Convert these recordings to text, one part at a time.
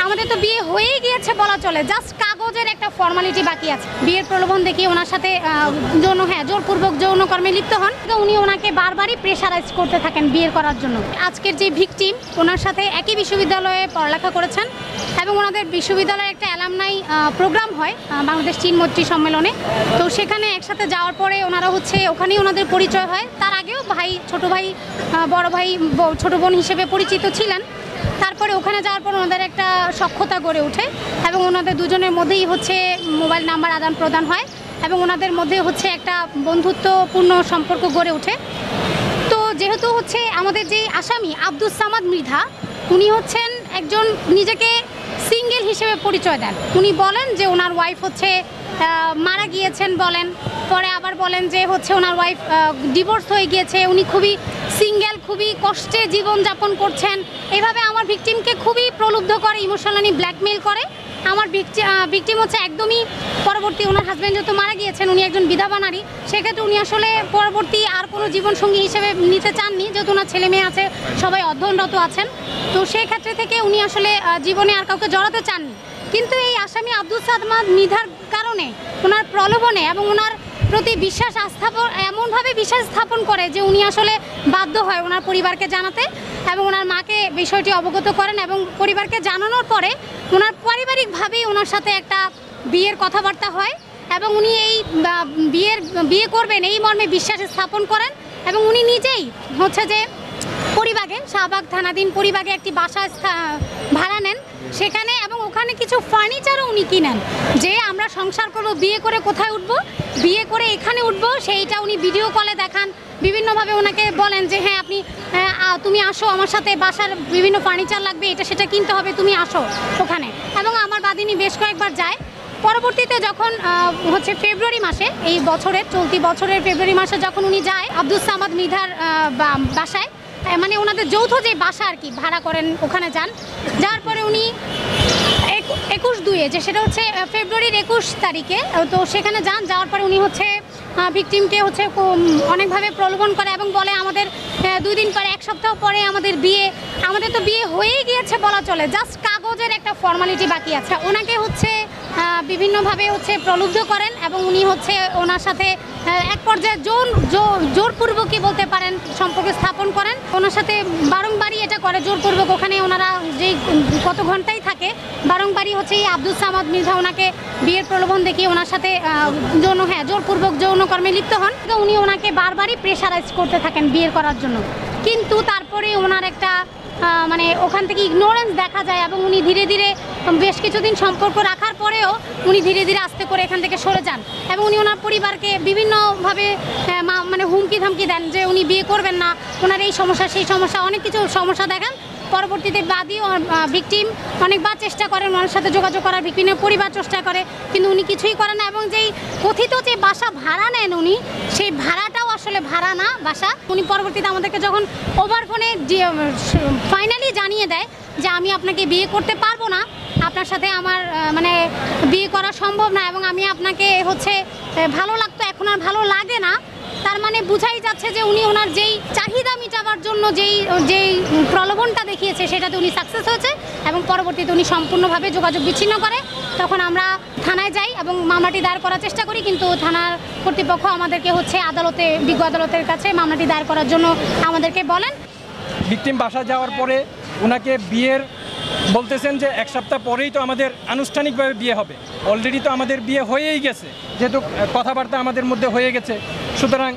আমাদের তো বিয়ে হয়েই গিয়েছে বলা চলে, জাস্ট কাগজের একটা ফর্মালিটি বাকি আছে। বিয়ের প্রলোভন দেখিয়ে ওনার সাথে জোরপূর্বক যৌনকর্মে লিপ্ত হন। উনি ওনাকে বারবারই প্রেশারাইজ করতে থাকেন বিয়ের করার জন্য। আজকের যে ভিকটিম ওনার সাথে একই বিশ্ববিদ্যালয়ে পড়ালেখা করেছেন এবং ওনাদের বিশ্ববিদ্যালয়ের একটা অ্যালামনাই প্রোগ্রাম হয় বাংলাদেশ চীন মৈত্রী সম্মেলনে। তো সেখানে একসাথে যাওয়ার পরে ওনারা ওখানেই ওনাদের পরিচয় হয়। তার আগেও ছোট ভাই বড় ভাই ছোট বোন হিসেবে পরিচিত ছিলেন। তারপরে ওখানে যাওয়ার পর ওনাদের একটা সখ্যতা গড়ে ওঠে এবং ওনাদের দুজনের মধ্যেই মোবাইল নাম্বার আদান প্রদান হয় এবং ওনাদের মধ্যে একটা বন্ধুত্বপূর্ণ সম্পর্ক গড়ে ওঠে। তো যেহেতু আমাদের যে আসামি আব্দুস সামাদ মৃধা, উনি একজন নিজেকে সিঙ্গেল হিসেবে পরিচয় দেন। উনি বলেন যে ওনার ওয়াইফ মারা গিয়েছেন বলেন, পরে আবার বলেন যে ওনার ওয়াইফ ডিভোর্স হয়ে গিয়েছে, উনি খুবই সিঙ্গেল, খুবই কষ্টে জীবনযাপন করছেন। এইভাবে আমার ভিকটিমকে খুবই প্রলুব্ধ করে, ইমোশনালি ব্ল্যাকমেইল করে। আমার ভিকটিম একদমই পরবর্তী ওনার হাজব্যান্ড যেহেতু মারা গিয়েছেন, উনি একজন বিধবা নারী, সেক্ষেত্রে উনি পরবর্তী আর কোনো জীবনসঙ্গী হিসেবে নিতে চাননি, যেহেতু ওনার ছেলে মেয়ে আছে, সবাই অধ্যয়নরত আছেন। তো সেই ক্ষেত্রে থেকে উনি জীবনে আর কাউকে জড়াতে চাননি। কিন্তু এই আসামি আব্দুস সামাদ মৃধার কারণে ওনার প্রলোভনে এবং ওনার প্রতি এমনভাবে বিশ্বাস স্থাপন করে যে উনি বাধ্য হয় ওনার পরিবারকে জানাতে এবং ওনার মাকে বিষয়টি অবগত করেন এবং পরিবারকে জানানোর পরে ওনার পারিবারিকভাবেই ওনার সাথে একটা বিয়ের কথাবার্তা হয় এবং উনি এই বিয়ে করবেন এই মর্মে বিশ্বাস স্থাপন করেন এবং উনি নিজেই যে পরিবাগে শাহবাগ থানাধীন পরিবাগে একটি বাসা ভাড়া নেন সেখানে এবং ওখানে কিছু ফার্নিচারও উনি কিনেন যে আমরা সংসার করব, বিয়ে করে কোথায় উঠবো, বিয়ে করে এখানে উঠবো, সেইটা উনি ভিডিও কলে দেখান। বিভিন্নভাবে ওনাকে বলেন যে হ্যাঁ তুমি আসো আমার সাথে, বাসার বিভিন্ন ফার্নিচার লাগবে, এটা সেটা কিনতে হবে, তুমি আসো ওখানে। এবং আমার বাদিনী বেশ কয়েকবার যায়। পরবর্তীতে যখন ফেব্রুয়ারি মাসে এই বছরের চলতি বছরের ফেব্রুয়ারি মাসে যখন উনি যায় আব্দুস সামাদ মৃধার বাসায়, মানে ওনাদের যৌথ যে বাসা আর কি ভাড়া করেন, ওখানে যাওয়ার পরে উনি 21/2 যে সেটা ফেব্রুয়ারির 21 তারিখে, তো সেখানে যাওয়ার পরে উনি ভিকটিমকে অনেকভাবে প্রলোভন করে এবং বলে আমাদের 2 দিন পরে 1 সপ্তাহ পরে আমাদের তো বিয়ে হয়েই গিয়েছে বলা চলে, জাস্ট কাগজের একটা ফর্মালিটি বাকি আছে। ওনাকে বিভিন্নভাবে প্রলুব্ধ করেন এবং উনি ওনার সাথে এক পর্যায়ে জোরপূর্বকই বলতে পারেন সম্পর্ক স্থাপন করেন। ওনার সাথে বারংবারই এটা করে জোরপূর্বক, ওখানে ওনারা যেই কত ঘন্টাই থাকে বারংবারই এই আব্দুস সামাদ মৃধা ওনাকে বিয়ের প্রলোভন দেখিয়ে ওনার সাথে জোরপূর্বক যৌনকর্মে লিপ্ত হন। তো উনি ওনাকে বারবারই প্রেশারাইজ করতে থাকেন বিয়ের করার জন্য। কিন্তু তারপরে ওনার একটা ওখান থেকে ইগনোরেন্স দেখা যায় এবং উনি ধীরে ধীরে বেশ কিছুদিন সম্পর্ক রাখার পরেও উনি ধীরে ধীরে আস্তে করে এখান থেকে সরে যান এবং উনি ওনার পরিবারকে বিভিন্নভাবে হুমকি ধামকি দেন যে উনি বিয়ে করবেন না, ওনার এই সমস্যা সেই সমস্যা, অনেক কিছু সমস্যা দেখান। পরবর্তীতে বাদী ভিকটিম অনেকবার চেষ্টা করেন ওনার সাথে যোগাযোগ করার, ভিকটিমের পরিবার চেষ্টা করে, কিন্তু উনি কিছুই করেন না। এবং যেই কথিত যে বাসা ভাড়া নেন উনি, সেই ভাড়াটাও ভাড়া না বাসা। উনি পরবর্তীতে আমাদেরকে যখন ওভার ফোনে ফাইনালি জানিয়ে দেয় যে আমি আপনাকে বিয়ে করতে পারবো না, আপনার সাথে আমার বিয়ে করা সম্ভব না এবং আমি আপনাকে ভালো লাগতো, এখন আর ভালো লাগে না, তার বোঝাই যাচ্ছে যে উনি ওনার যেই চাহিদা মেটাবার জন্য যেই প্রলোভনটা দেখিয়েছে সেটাতে উনি সাকসেস হয়েছে এবং পরবর্তীতে উনি সম্পূর্ণভাবে যোগাযোগ বিচ্ছিন্ন করে। তখন আমরা থানায় যাই এবং মামলাটি দায়ের করার চেষ্টা করি, কিন্তু থানার কর্তৃপক্ষ আমাদেরকে বিজ্ঞ আদালতের কাছে মামলাটি দায়ের করার জন্য আমাদেরকে বলেন। ভিকটিম বাসা যাওয়ার পরে ওনাকে বিয়ের বলতেছেন যে 1 সপ্তাহ পরেই তো আমাদের আনুষ্ঠানিকভাবে বিয়ে হবে, অলরেডি তো আমাদের বিয়ে হয়েই গেছে, যেহেতু কথাবার্তা আমাদের মধ্যে হয়ে গেছে। সুতরাং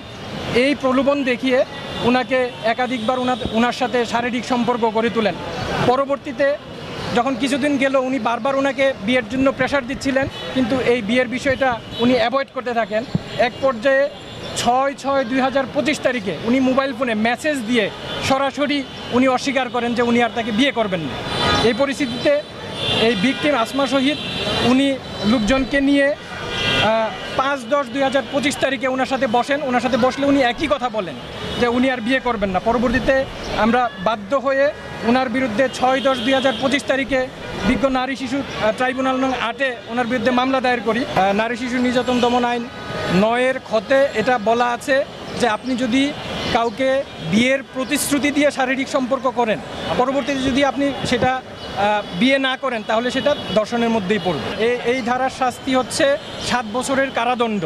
এই প্রলোভন দেখিয়ে ওনাকে একাধিকবার ওনার সাথে শারীরিক সম্পর্ক গড়ে তোলেন। পরবর্তীতে যখন কিছুদিন গেল উনি বারবার ওনাকে বিয়ের জন্য প্রেশার দিচ্ছিলেন, কিন্তু এই বিয়ের বিষয়টা উনি অ্যাভয়েড করতে থাকেন। এক পর্যায়ে 6/6/2025 তারিখে উনি মোবাইল ফোনে মেসেজ দিয়ে সরাসরি উনি অস্বীকার করেন যে উনি আর তাকে বিয়ে করবেন না। এই পরিস্থিতিতে এই ভিকটিম আসমা শহীদ উনি লোকজনকে নিয়ে 5/10/2025 তারিখে ওনার সাথে বসেন। ওনার সাথে বসলে উনি একই কথা বলেন যে উনি আর বিয়ে করবেন না। পরবর্তীতে আমরা বাধ্য হয়ে ওনার বিরুদ্ধে 6/10/2025 তারিখে বিজ্ঞ নারী শিশু ট্রাইব্যুনাল নং 8-এ ওনার বিরুদ্ধে মামলা দায়ের করি। নারী শিশু নির্যাতন দমন আইন 9-এর খতে এটা বলা আছে যে আপনি যদি কাউকে বিয়ের প্রতিশ্রুতি দিয়ে শারীরিক সম্পর্ক করেন, পরবর্তীতে যদি আপনি সেটা বিয়ে না করেন তাহলে সেটা ধর্ষণের মধ্যেই পড়বে। এই ধারার শাস্তি হচ্ছে 7 বছরের কারাদণ্ড।